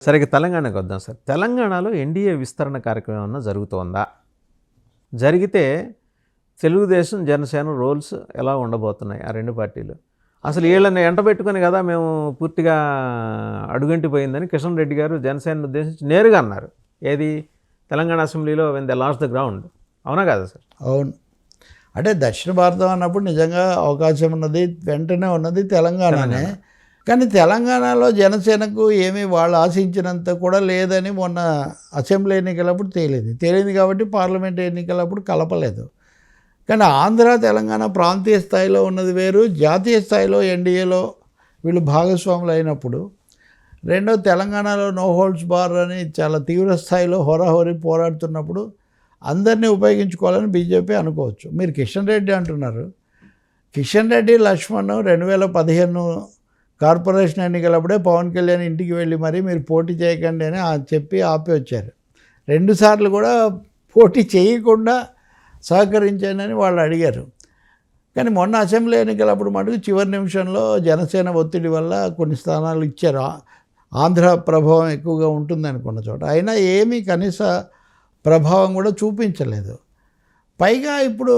సరే ఇక తెలంగాణకు వద్దాం సార్. తెలంగాణలో ఎన్డీఏ విస్తరణ కార్యక్రమం ఏమన్నా జరుగుతోందా? జరిగితే తెలుగుదేశం, జనసేన రోల్స్ ఎలా ఉండబోతున్నాయి ఆ 2 పార్టీలు? అసలు వీళ్ళని ఎంటబెట్టుకొని కదా మేము పూర్తిగా అడుగంటిపోయిందని కిషన్ రెడ్డి గారు జనసేనను ఉద్దేశించి నేరుగా అన్నారు. ఏది? తెలంగాణ అసెంబ్లీలో when they last the ground. అవునా కదా సార్? అవును. అంటే దక్షిణ భారతం అన్నప్పుడు నిజంగా అవకాశం ఉన్నది, వెంటనే ఉన్నది తెలంగాణనే. కానీ తెలంగాణలో జనసేనకు ఏమీ వాళ్ళు ఆశించినంత కూడా లేదని మొన్న అసెంబ్లీ ఎన్నికలప్పుడు తేలింది కాబట్టి పార్లమెంట్ ఎన్నికలప్పుడు కలపలేదు. కానీ ఆంధ్ర, తెలంగాణ ప్రాంతీయ స్థాయిలో ఉన్నది వేరు, జాతీయ స్థాయిలో ఎన్డీఏలో వీళ్ళు భాగస్వాములు అయినప్పుడు, రెండో తెలంగాణలో నో హోల్డ్స్ బార్ అని చాలా తీవ్ర స్థాయిలో హోరాహోరీ పోరాడుతున్నప్పుడు అందరినీ ఉపయోగించుకోవాలని బీజేపీ అనుకోవచ్చు. మీరు కిషన్ రెడ్డి అంటున్నారు. కిషన్ రెడ్డి, లక్ష్మణ్ 2015 కార్పొరేషన్ ఎన్నికలప్పుడే పవన్ కళ్యాణ్ ఇంటికి వెళ్ళి మరి మీరు పోటీ చేయకండి అని చెప్పి ఆపి వచ్చారు. 2 సార్లు కూడా పోటీ చేయకుండా సహకరించానని వాళ్ళు అడిగారు. కానీ మొన్న అసెంబ్లీ ఎన్నికలప్పుడు మటుకు చివరి నిమిషంలో జనసేన ఒత్తిడి వల్ల కొన్ని స్థానాలు ఇచ్చారు. ఆంధ్ర ప్రభావం ఎక్కువగా ఉంటుంది అనుకున్న చోట అయినా ఏమీ కనీస ప్రభావం కూడా చూపించలేదు. పైగా ఇప్పుడు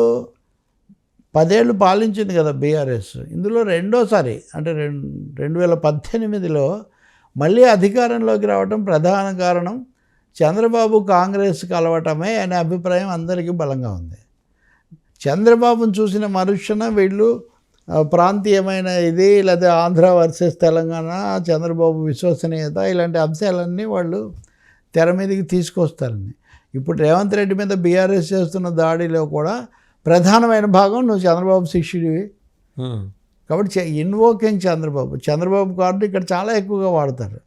10 ఏళ్ళు పాలించింది కదా బీఆర్ఎస్. ఇందులో రెండోసారి అంటే 2018లో మళ్ళీ అధికారంలోకి రావడం ప్రధాన కారణం చంద్రబాబు కాంగ్రెస్ కలవటమే అనే అభిప్రాయం అందరికీ బలంగా ఉంది. చంద్రబాబును చూసిన మరుక్షణ వీళ్ళు ప్రాంతీయమైన ఇది లేదా ఆంధ్ర వర్సెస్ తెలంగాణ, చంద్రబాబు విశ్వసనీయత ఇలాంటి అంశాలన్నీ వాళ్ళు తెర మీదకి తీసుకొస్తారని. ఇప్పుడు రేవంత్ రెడ్డి మీద బీఆర్ఎస్ చేస్తున్న దాడిలో కూడా ప్రధానమైన భాగం నువ్వు చంద్రబాబు శిష్యుడివి కాబట్టి ఇన్వోకింగ్ చంద్రబాబు కార్డు ఇక్కడ చాలా ఎక్కువగా వాడతారు.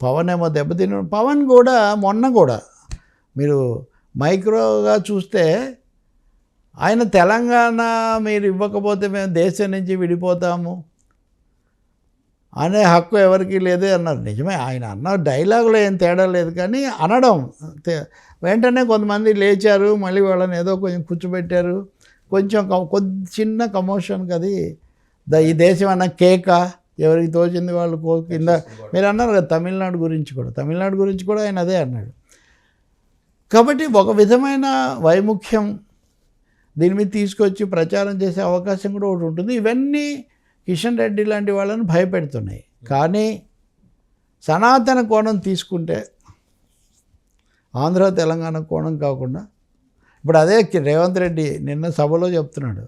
పవన్ ఏమో దెబ్బతిన్న పవన్ కూడా మొన్న కూడా మీరు మైక్రోగా చూస్తే ఆయన తెలంగాణ మీరు ఇవ్వకపోతే మేము దేశం నుంచి విడిపోతాము అనే హక్కు ఎవరికీ లేదే అన్నారు. నిజమే, ఆయన అన్న డైలాగులో ఏం తేడా లేదు, కానీ అనడం వెంటనే కొంతమంది లేచారు, మళ్ళీ వాళ్ళని ఏదో కొంచెం కూర్చోబెట్టారు. కొంచెం చిన్న కమోషన్కి అది ఈ దేశం అన్న కేక ఎవరికి తోచింది వాళ్ళు కింద మీరు అన్నారు కదా తమిళనాడు గురించి కూడా ఆయన అదే అన్నాడు. కాబట్టి ఒక విధమైన వైముఖ్యం దీని మీద తీసుకొచ్చి ప్రచారం చేసే అవకాశం కూడా ఒకటి ఉంటుంది. ఇవన్నీ కిషన్ రెడ్డి లాంటి వాళ్ళని భయపెడుతున్నాయి. కానీ సనాతన కోణం తీసుకుంటే ఆంధ్ర తెలంగాణ కోణం కాకుండా ఇప్పుడు అదే రేవంత్ రెడ్డి నిన్న సభలో చెప్తున్నాడు,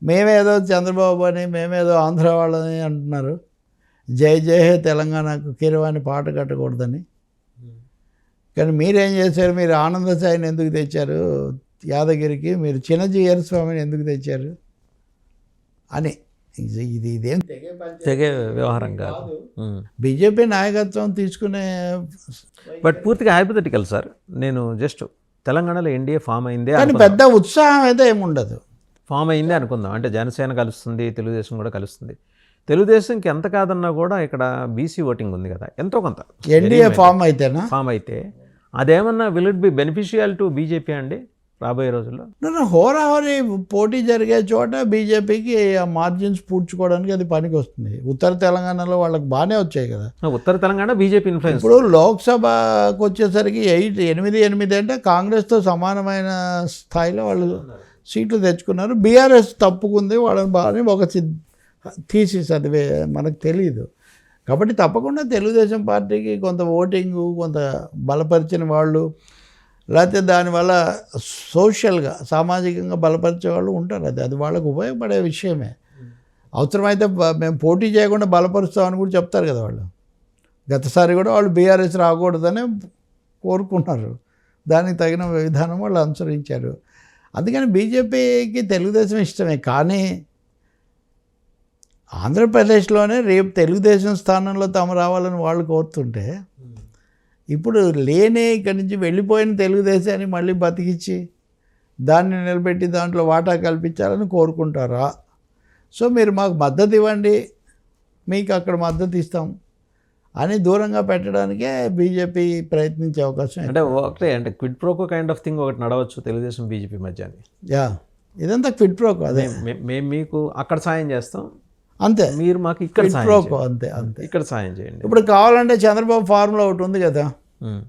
మేమేదో చంద్రబాబు అని మేమేదో ఆంధ్ర వాళ్ళని అంటున్నారు, జై జై హే తెలంగాణకు కీరవాణి పాట కట్టకూడదని. కానీ మీరేం చేశారు? మీరు ఆనంద సాయిని ఎందుకు తెచ్చారు యాదగిరికి, మీరు చిన్నజీయర్ స్వామిని ఎందుకు తెచ్చారు అని. ఇదేం తెగే వ్యవహారం కాదు. బీజేపీ నాయకత్వం తీసుకునే బట్ పూర్తిగా హైపోథెటికల్ సార్. నేను జస్ట్ తెలంగాణలో ఎన్డీఏ ఫామ్ అయిందే, కానీ పెద్ద ఉత్సాహం అయితే ఏముండదు. ఫామ్ అయిందే అనుకుందాం. అంటే జనసేన కలుస్తుంది, తెలుగుదేశం కూడా కలుస్తుంది. తెలుగుదేశంకి ఎంత కాదన్నా కూడా ఇక్కడ బీసీ ఓటింగ్ ఉంది కదా, ఎంతో కొంత. ఎన్డీఏ ఫామ్ అయితే అదేమన్నా will it be beneficial to BJP అండి రాబోయే రోజుల్లో? హోరాహోరీ పోటీ జరిగే చోట బీజేపీకి ఆ మార్జిన్స్ పూడ్చుకోవడానికి అది పనికి వస్తుంది. ఉత్తర తెలంగాణలో వాళ్ళకి బాగానే వచ్చాయి కదా. ఉత్తర తెలంగాణ బీజేపీ ఇన్ఫ్లుయెన్స్. ఇప్పుడు లోక్సభకు వచ్చేసరికి 8 అంటే కాంగ్రెస్తో సమానమైన స్థాయిలో వాళ్ళు సీట్లు తెచ్చుకున్నారు. బీఆర్ఎస్ తప్పుకుంది వాళ్ళని బాగానే ఒక థీసిస్ అది మనకు తెలియదు. కాబట్టి తప్పకుండా తెలుగుదేశం పార్టీకి కొంత ఓటింగు కొంత బలపరిచిన వాళ్ళు, లేకపోతే దానివల్ల సోషల్గా సామాజికంగా బలపరిచే వాళ్ళు ఉంటారు. అది వాళ్ళకు ఉపయోగపడే విషయమే. అవసరమైతే మేము పోటీ చేయకుండా బలపరుస్తామని కూడా చెప్తారు కదా వాళ్ళు. గతసారి కూడా వాళ్ళు బీఆర్ఎస్ రాకూడదని కోరుకున్నారు, దానికి తగిన విధానం వాళ్ళు అనుసరించారు. అందుకని బీజేపీకి తెలుగుదేశం ఇష్టమే. కానీ ఆంధ్రప్రదేశ్లోనే రేపు తెలుగుదేశం స్థానంలో తాము రావాలని వాళ్ళు కోరుతుంటే, ఇప్పుడు లేనే ఇక్కడి నుంచి వెళ్ళిపోయిన తెలుగుదేశాన్ని మళ్ళీ బతికించి దాన్ని నిలబెట్టి దాంట్లో వాటా కల్పించాలని కోరుకుంటారా? సో మీరు మాకు మద్దతు ఇవ్వండి, మీకు అక్కడ మద్దతు ఇస్తాం అని దూరంగా పెట్టడానికే బీజేపీ ప్రయత్నించే అవకాశం. అంటే ఒకటే అంటే quid pro quo kind of thing ఒకటి నడవచ్చు తెలుగుదేశం బీజేపీ మధ్య. ఇదంతా క్విడ్ ప్రోకో. అదే మేము మీకు అక్కడ సాయం చేస్తాం, అంతే మీరు మాకు ఇక్కడ సాయం ప్రోకో చేయండి. అంతే అంతే. ఇక్కడ సాయం చేయండి. ఇప్పుడు కావాలంటే చంద్రబాబు ఫార్ములా ఒకటి ఉంది కదా, ఉమ్.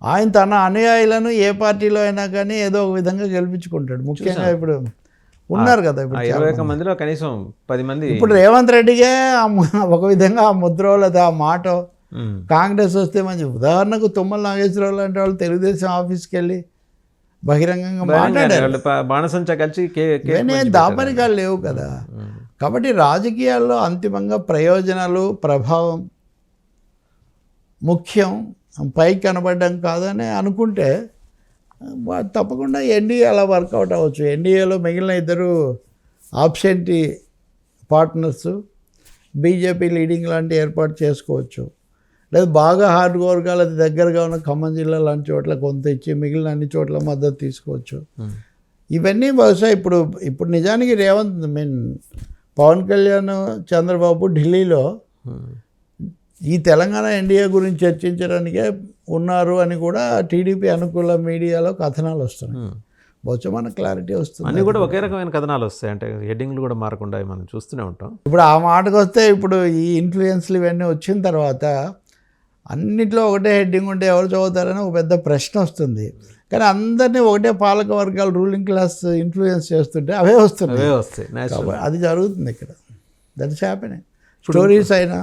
ఆయన తన అనుయాయులను ఏ పార్టీలో అయినా కానీ ఏదో ఒక విధంగా గెలిపించుకుంటాడు. ముఖ్యంగా ఇప్పుడు ఉన్నారు కదా, ఆ ఇప్పుడు 21 మందిలో కనీసం 10 మంది. ఇప్పుడు రేవంత్ రెడ్డికే ఒక విధంగా ఆ ముద్ర లేదా ఆ మాట ఉమ్. కాంగ్రెస్ వస్తే మంచి. ఉదాహరణకు తుమ్మల నాగేశ్వరరావు లాంటి వాళ్ళు తెలుగుదేశం ఆఫీస్కి వెళ్ళి బహిరంగంగా మాట్లాడారు. వాళ్ళు బాణసంచా కలిసి ఇవన్నీ దాపరికాలు లేవు కదా. కాబట్టి రాజకీయాల్లో అంతిమంగా ప్రయోజనాలు, ప్రభావం ముఖ్యం, పైకి కనబడడం కాదని అనుకుంటే తప్పకుండా ఎన్డీఏ అలా వర్కౌట్ అవ్వచ్చు. ఎన్డీఏలో మిగిలిన ఇద్దరు ఆబ్సెంటీ పార్ట్నర్స్ బీజేపీ లీడింగ్ లాంటి ఏర్పాటు చేసుకోవచ్చు. లేదా బాగా హార్డ్ వర్గాలకు దగ్గరగా ఉన్న ఖమ్మం జిల్లా లాంటి చోట్ల కొంత ఇచ్చి మిగిలిన అన్ని చోట్ల మద్దతు తీసుకోవచ్చు. ఇవన్నీ బహుశా ఇప్పుడు నిజానికి రేవంత్ పవన్ కళ్యాణ్, చంద్రబాబు ఢిల్లీలో ఈ తెలంగాణ ఎన్డీఏ గురించి చర్చించడానికే ఉన్నారు అని కూడా టీడీపీ అనుకూల మీడియాలో కథనాలు వస్తున్నాయి. బహుశా మనకు క్లారిటీ వస్తుంది. అన్నీ కూడా ఒకే రకమైన కథనాలు వస్తాయి, అంటే హెడ్డింగ్లు కూడా మారకుండా మనం చూస్తూనే ఉంటాం. ఇప్పుడు ఆ మాటకు వస్తే ఇప్పుడు ఈ ఇన్ఫ్లుయెన్స్లు ఇవన్నీ వచ్చిన తర్వాత అన్నిట్లో ఒకటే హెడ్డింగ్ ఉంటే ఎవరు చదువుతారని ఒక పెద్ద ప్రశ్న వస్తుంది. కానీ అందరినీ ఒకటే పాలక వర్గాలు, రూలింగ్ క్లాస్ ఇన్ఫ్లుయెన్స్ చేస్తుంటే అవే వస్తాయి. natural. అది జరుగుతుంది ఇక్కడ. That is happening. స్టోరీస్ అయినా